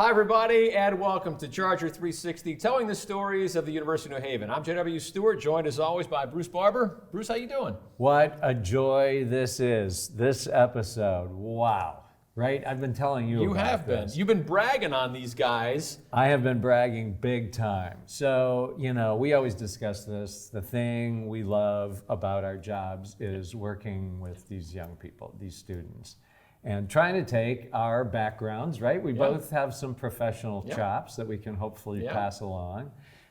Hi, everybody, and welcome to Charger 360, telling the stories of the University of New Haven. I'm J.W. Stewart, joined as always by Bruce Barber. Bruce, how you doing? What a joy this is, this episode. Wow, right? I've been telling you about have been. this. You've been bragging on these guys. I have been bragging big time. So, we always discuss this. The thing we love about our jobs is working with these young people, these students, and trying to take our backgrounds, right? We both have some professional chops that we can hopefully pass along.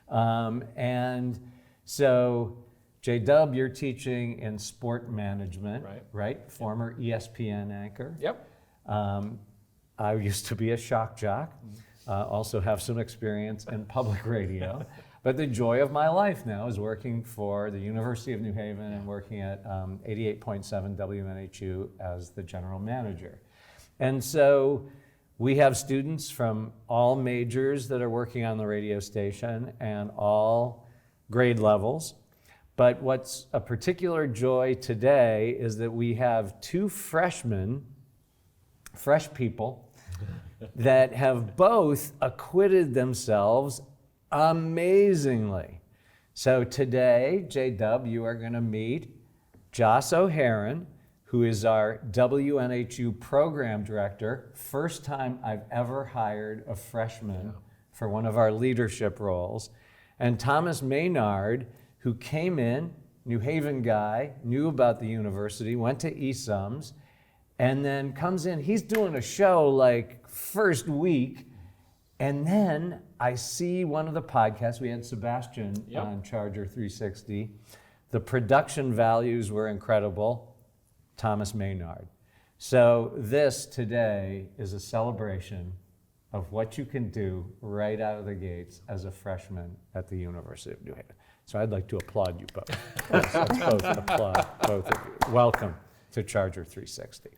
And so, J.W., you're teaching in sport management, right? Former ESPN anchor. Yep. I used to be a shock jock, also have some experience in public radio. But the joy of my life now is working for the University of New Haven and working at 88.7 WNHU as the general manager. And so we have students from all majors that are working on the radio station and all grade levels. But what's a particular joy today is that we have two freshmen, fresh people, that have both acquitted themselves amazingly. So today, J.W., you are going to meet Joss O'Haron, who is our WNHU program director. First time I've ever hired a freshman for one of our leadership roles. And Thomas Maynard, who came in, New Haven guy, knew about the university, went to ESUMS, and then comes in. He's doing a show like first week. And then I see one of the podcasts, we had Sebastian on Charger 360. The production values were incredible. Thomas Maynard. So this today is a celebration of what you can do right out of the gates as a freshman at the University of New Haven. So I'd like to applaud you both. Let's both applaud both of you. Welcome to Charger 360.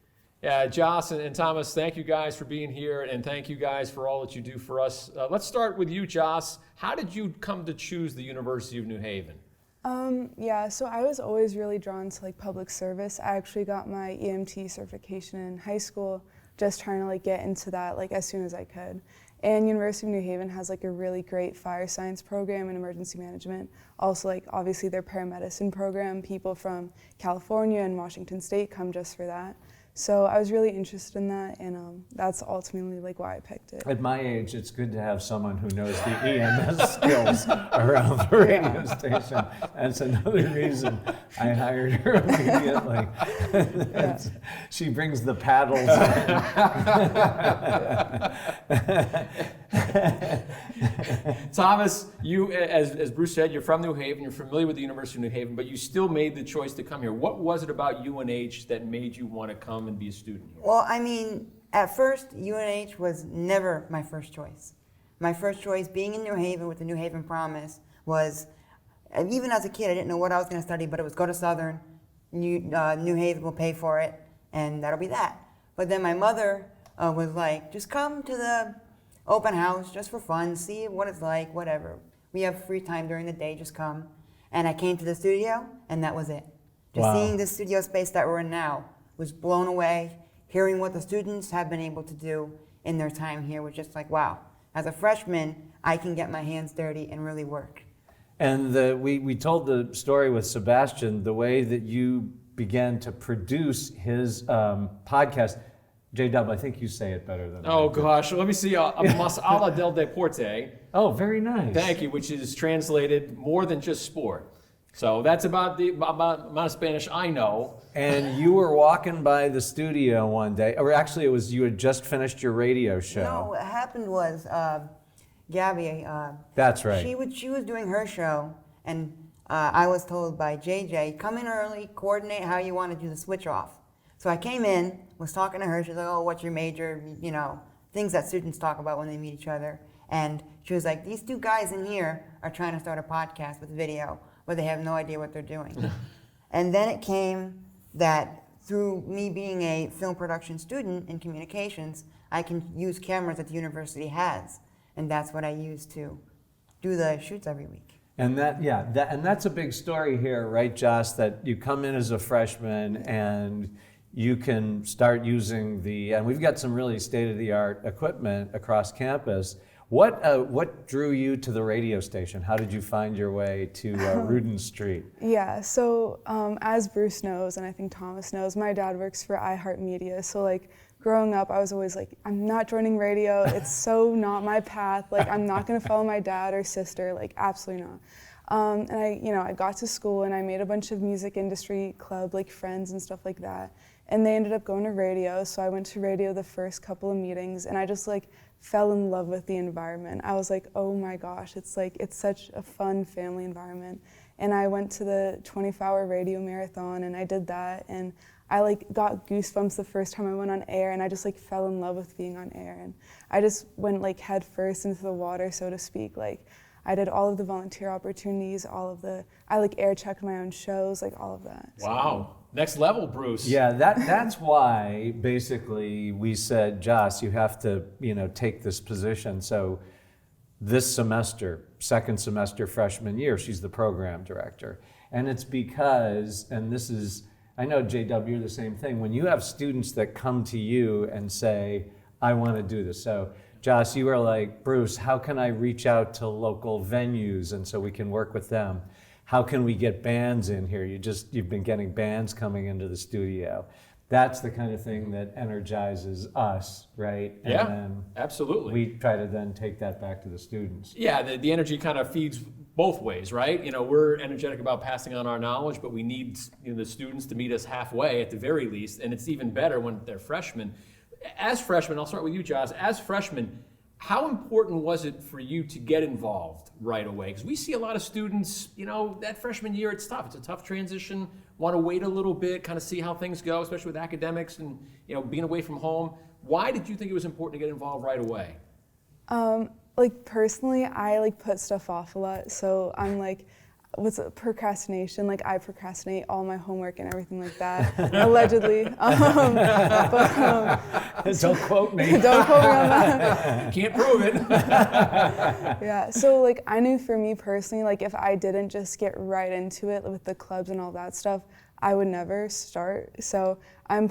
Yeah, Joss and Thomas, thank you guys for being here, and thank you guys for all that you do for us. Let's start with you, Joss. How did you come to choose the University of New Haven? So I was always really drawn to public service. I actually got my EMT certification in high school, just trying to get into that as soon as I could. And University of New Haven has a really great fire science program and emergency management. Also obviously their paramedicine program, people from California and Washington State come just for that. So I was really interested in that, and that's ultimately why I picked it. At my age, it's good to have someone who knows the EMS skills around the radio station. That's another reason I hired her immediately. She brings the paddles in. Thomas, you, as Bruce said, you're from New Haven, you're familiar with the University of New Haven, but you still made the choice to come here. What was it about UNH that made you want to come and be a student here? Well, at first, UNH was never my first choice. My first choice, being in New Haven with the New Haven Promise, was, even as a kid, I didn't know what I was going to study, but it was go to Southern, New Haven will pay for it, and that'll be that. But then my mother was like, just come to the open house just for fun, see what it's like, whatever. We have free time during the day, just come. And I came to the studio, and that was it. Just seeing the studio space that we're in now was blown away. Hearing what the students have been able to do in their time here was just wow. As a freshman, I can get my hands dirty and really work. And we told the story with Sebastian, the way that you began to produce his podcast. J.W., I think you say it better than Oh, gosh. Let me see. Masala del Deporte. Oh, very nice. Thank you, which is translated more than just sport. So that's about the amount of Spanish I know. And you were walking by the studio one day, or actually it was you had just finished your radio show. No, what happened was Gabby. That's right. She was doing her show, and I was told by JJ, come in early, coordinate how you want to do the switch off. So I came in, was talking to her. She was like, oh, what's your major? Things that students talk about when they meet each other. And she was like, these two guys in here are trying to start a podcast with video, but they have no idea what they're doing. And then it came that through me being a film production student in communications, I can use cameras that the university has. And that's what I use to do the shoots every week. And that's a big story here, right, Joss, that you come in as a freshman and you can start using and we've got some really state-of-the-art equipment across campus. What drew you to the radio station? How did you find your way to Rudin Street? Yeah, so as Bruce knows, and I think Thomas knows, my dad works for iHeartMedia. So like growing up, I was always like, I'm not joining radio. It's so not my path. Like I'm not gonna follow my dad or sister. Like absolutely not. And I got to school and I made a bunch of music industry club like friends and stuff like that. And they ended up going to radio. So I went to radio the first couple of meetings, and I just like fell in love with the environment. I was like, oh my gosh, it's such a fun family environment. And I went to the 24-hour radio marathon, and I did that, and I like got goosebumps the first time I went on air, and I just like fell in love with being on air, and I just went like head first into the water, so to speak. Like I did all of the volunteer opportunities, I like air checked my own shows, like all of that. Wow. Next level, Bruce. Yeah, that's why basically we said, Joss, you have to, take this position. So this semester, second semester freshman year, she's the program director. And it's because, and this is, I know J.W. the same thing, when you have students that come to you and say, I want to do this. So Joss, you were like, Bruce, how can I reach out to local venues and so we can work with them? How can we get bands in here? You've been getting bands coming into the studio. That's the kind of thing that energizes us, right? And Yeah, then absolutely. we try to then take that back to the students. Yeah, the energy kind of feeds both ways, right? We're energetic about passing on our knowledge, but we need the students to meet us halfway at the very least, and it's even better when they're freshmen. As freshmen, I'll start with you, Joss. As freshmen, how important was it for you to get involved right away? Because we see a lot of students, that freshman year, it's tough. It's a tough transition, want to wait a little bit, kind of see how things go, especially with academics and, being away from home. Why did you think it was important to get involved right away? Personally, I put stuff off a lot. So I'm procrastination. I procrastinate all my homework and everything like that, allegedly. Don't quote me. Don't quote me on that. Can't prove it. Yeah, so I knew for me personally, if I didn't just get right into it with the clubs and all that stuff, I would never start. So I'm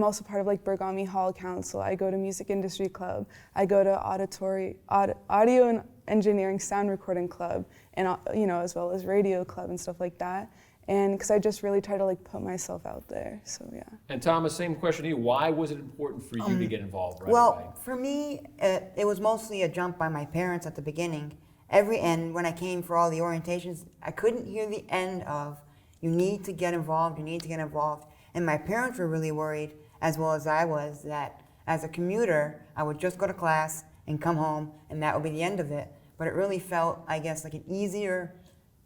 also part of Bergami Hall Council. I go to Music Industry Club. I go to Audio and Engineering Sound Recording Club, and as well as Radio Club and stuff like that. And because I just really try to put myself out there. So yeah. And Thomas, same question to you. Why was it important for you to get involved right away? Well, for me, it was mostly a jump by my parents at the beginning. And when I came for all the orientations, I couldn't hear the end of, you need to get involved, you need to get involved. And my parents were really worried, as well as I was, that as a commuter, I would just go to class and come home, and that would be the end of it. But it really felt, I guess, like an easier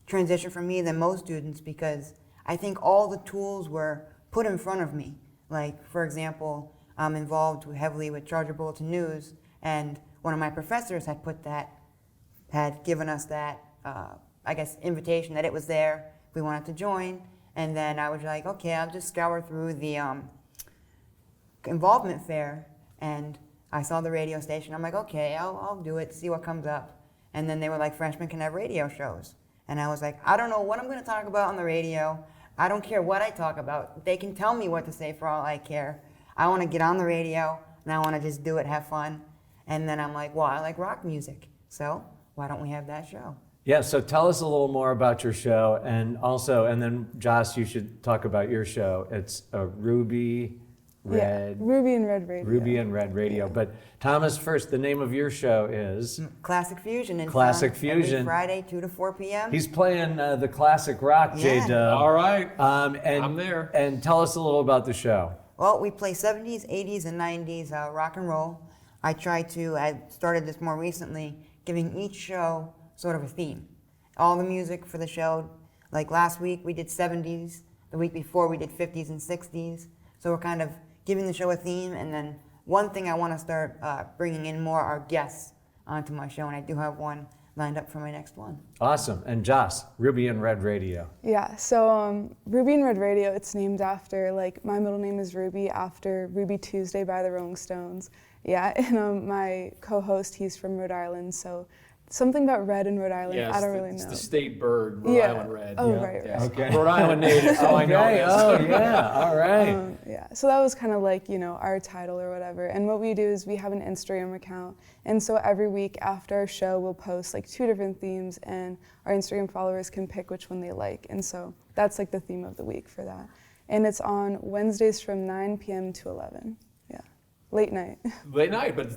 transition for me than most students, because I think all the tools were put in front of me. For example, I'm involved heavily with Charger Bulletin News, and one of my professors had given us that, invitation that it was there. We wanted to join, and then I was like, okay, I'll just scour through the involvement fair, and I saw the radio station. I'm like, okay, I'll do it, see what comes up. And then they were like, freshmen can have radio shows. And I was like, I don't know what I'm going to talk about on the radio. I don't care what I talk about. They can tell me what to say for all I care. I want to get on the radio, and I want to just do it, have fun. And then I'm like, well, I like rock music, so why don't we have that show? Yeah, so tell us a little more about your show, and then Joss, you should talk about your show. It's a Ruby and Red Radio. Yeah. But Thomas, first, the name of your show is? Classic Fusion. And Classic Fusion. Every Friday, 2 to 4 p.m. He's playing the classic rock, Yeah. J.W. All right. And, I'm there. And tell us a little about the show. Well, we play 70s, 80s, and 90s rock and roll. I started this more recently, giving each show sort of a theme. All the music for the show, like last week we did 70s, the week before we did 50s and 60s. So we're kind of giving the show a theme, and then one thing I want to start bringing in more are guests onto my show, and I do have one lined up for my next one. Awesome. And Joss, Ruby and Red Radio. Yeah, so Ruby and Red Radio, it's named after, my middle name is Ruby, after Ruby Tuesday by the Rolling Stones. Yeah, and my co-host, he's from Rhode Island, so something about red in Rhode Island. Yeah, I don't it's really It's know. the state bird, Rhode Yeah. Island red. Oh, Yeah. right. Yes. Okay. Rhode Island native, so I know Okay, this. oh yeah, all right. Yeah, so that was kind of like, our title or whatever. And what we do is we have an Instagram account. And so every week after our show, we'll post like 2 different themes, and our Instagram followers can pick which one they like. And so that's like the theme of the week for that. And it's on Wednesdays from 9 p.m. to 11. Yeah, late night. Late night, but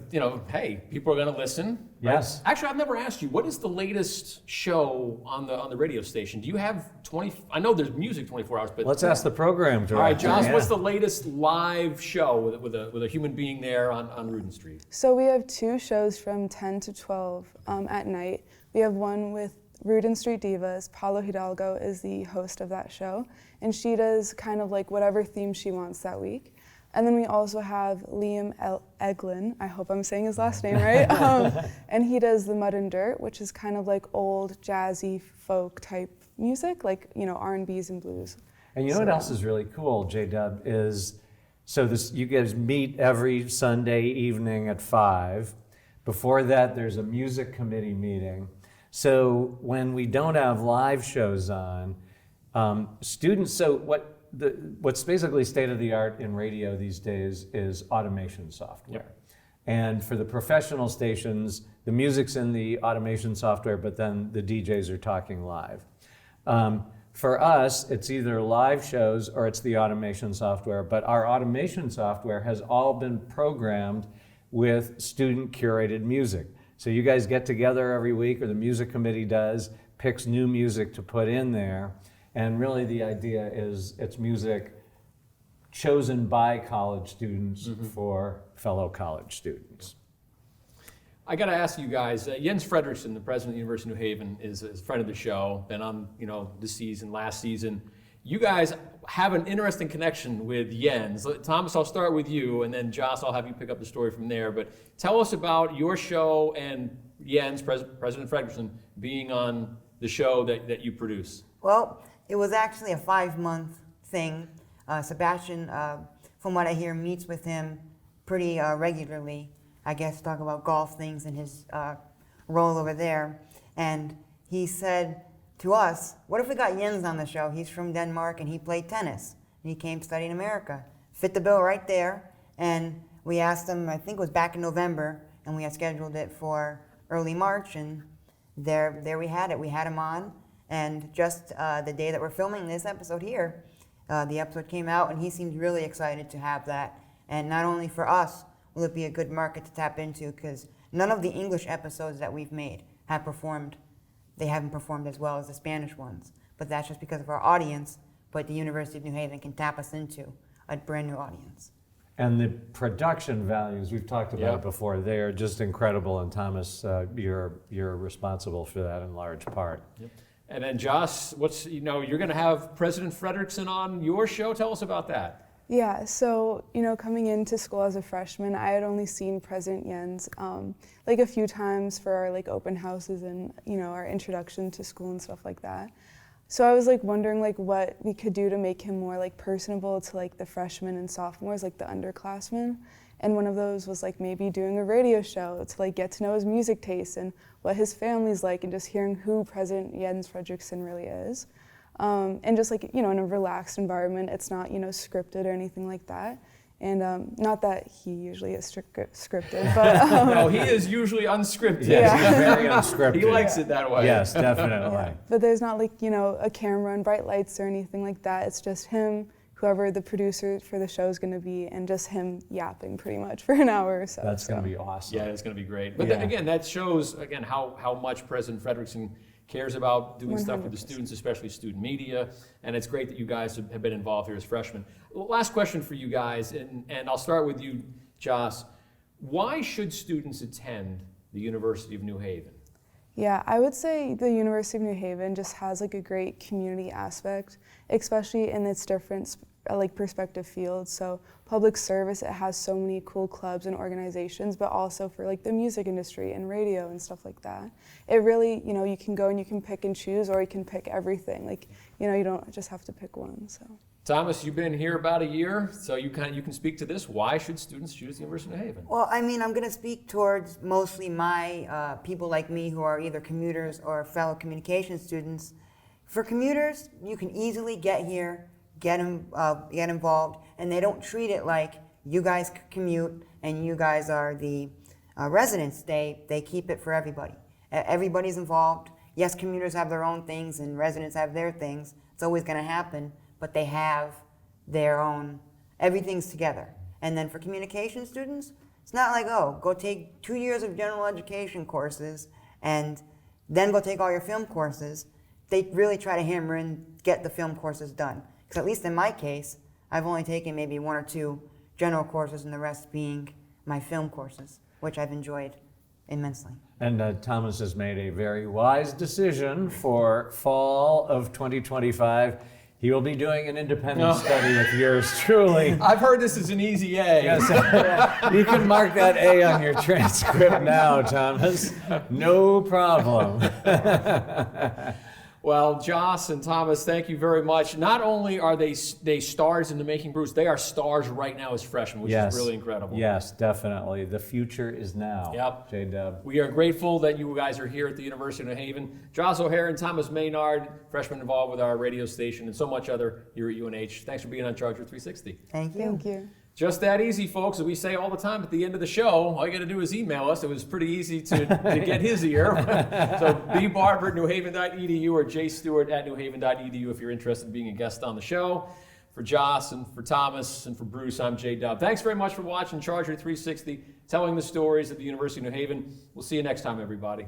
hey, people are gonna listen. Right? Yes. Actually, I've never asked you, what is the latest show on the radio station? Do you have 20? I know there's music 24 hours, but Let's ask the program director. all right, Josh, Yeah. what's the latest live show with a human being there on Rudin Street? So we have 2 shows from 10 to 12 at night. We have one with Rudin Street Divas. Paulo Hidalgo is the host of that show, and she does kind of like whatever theme she wants that week. And then we also have Liam Eglin, I hope I'm saying his last name right, and he does the Mud and Dirt, which is kind of like old jazzy folk type music, like R&Bs and blues. And you know what else is really cool, J.W, is you guys meet every Sunday evening at 5. Before that, there's a music committee meeting. So when we don't have live shows on, students, what's basically state of the art in radio these days is automation software. Yep. And for the professional stations, the music's in the automation software, but then the DJs are talking live. For us, it's either live shows or it's the automation software, but our automation software has all been programmed with student curated music. So you guys get together every week, or the music committee does, picks new music to put in there. And really the idea is it's music chosen by college students for fellow college students. I got to ask you guys, Jens Fredrickson, the president of the University of New Haven, is a friend of the show, been on this season, last season. You guys have an interesting connection with Jens. Thomas, I'll start with you, and then Joss, I'll have you pick up the story from there. But tell us about your show and Jens, President Fredrickson, being on the show that you produce. Well, it was actually a 5-month thing. Sebastian, from what I hear, meets with him pretty regularly, I guess, to talk about golf things and his role over there. And he said to us, what if we got Jens on the show? He's from Denmark and he played tennis. And he came to study in America. Fit the bill right there. And we asked him, I think it was back in November, and we had scheduled it for early March, and there we had it. We had him on. And just the day that we're filming this episode here, the episode came out, and he seemed really excited to have that. And not only for us will it be a good market to tap into, because none of the English episodes that we've made have performed. They haven't performed as well as the Spanish ones. But that's just because of our audience. But the University of New Haven can tap us into a brand new audience. And the production values, we've talked about it before, they are just incredible. And Thomas, you're responsible for that in large part. Yep. And then Joss, you're going to have President Fredrickson on your show. Tell us about that. Yeah, so, coming into school as a freshman, I had only seen President Jens like a few times for our open houses and, our introduction to school and stuff like that. So I was wondering what we could do to make him more personable to the freshmen and sophomores, the underclassmen. And one of those was maybe doing a radio show to get to know his music tastes and what his family's like, and just hearing who President Jens Fredrickson really is. And just in a relaxed environment. It's not scripted or anything like that. And not that he usually is scripted, but No, he is usually unscripted. Yes, very unscripted. He likes it that way. Yes, definitely. yeah. But there's not a camera and bright lights or anything like that. It's just him, whoever the producer for the show is going to be, and just him yapping pretty much for an hour or so. That's going to be awesome. Yeah, it's going to be great. But Yeah. again, that shows how much President Fredrickson cares about doing stuff with the 100%. students, especially student media, and it's great that you guys have been involved here as freshmen. Last question for you guys, and I'll start with you, Joss. Why should students attend the University of New Haven? Yeah, I would say the University of New Haven just has a great community aspect, especially in its different like perspective fields. So public service, it has so many cool clubs and organizations, but also for like the music industry and radio and stuff like that. It really, you know, you can go and you can pick and choose, or you can pick everything. Like, you know, you don't just have to pick one. So. Thomas, you've been here about a year, so you can speak to this. Why should students choose the University of New Haven? Well, I mean, I'm going to speak towards mostly my people like me who are either commuters or fellow communication students. For commuters, you can easily get here, get involved, and they don't treat it like you guys commute and you guys are the residents. They keep it for everybody. Everybody's involved. Yes, commuters have their own things and residents have their things. It's always going to happen, but they have their own, everything's together. And then for communication students, it's not like, oh, go take 2 years of general education courses and then go take all your film courses. They really try to hammer in, get the film courses done. Because at least in my case, I've only taken maybe 1 or 2 general courses and the rest being my film courses, which I've enjoyed immensely. And Thomas has made a very wise decision for fall of 2025. He will be doing an independent study of yours truly. I've heard this is an easy A. Yes, you can mark that A on your transcript now, Thomas. No problem. Well, Joss and Thomas, thank you very much. Not only are they stars in the making, Bruce, they are stars right now as freshmen, which is really incredible. Yes, definitely. The future is now. Yep. J.W. We are grateful that you guys are here at the University of New Haven. Joss O'Hare and Thomas Maynard, freshmen involved with our radio station and so much other here at UNH. Thanks for being on Charger 360. Thank you. Thank you. Just that easy, folks. As we say all the time at the end of the show, all you got to do is email us. It was pretty easy to get his ear. So bbarber@newhaven.edu or jstewart@newhaven.edu if you're interested in being a guest on the show. For Joss and for Thomas and for Bruce, I'm J.W. Thanks very much for watching Charger 360, telling the stories at the University of New Haven. We'll see you next time, everybody.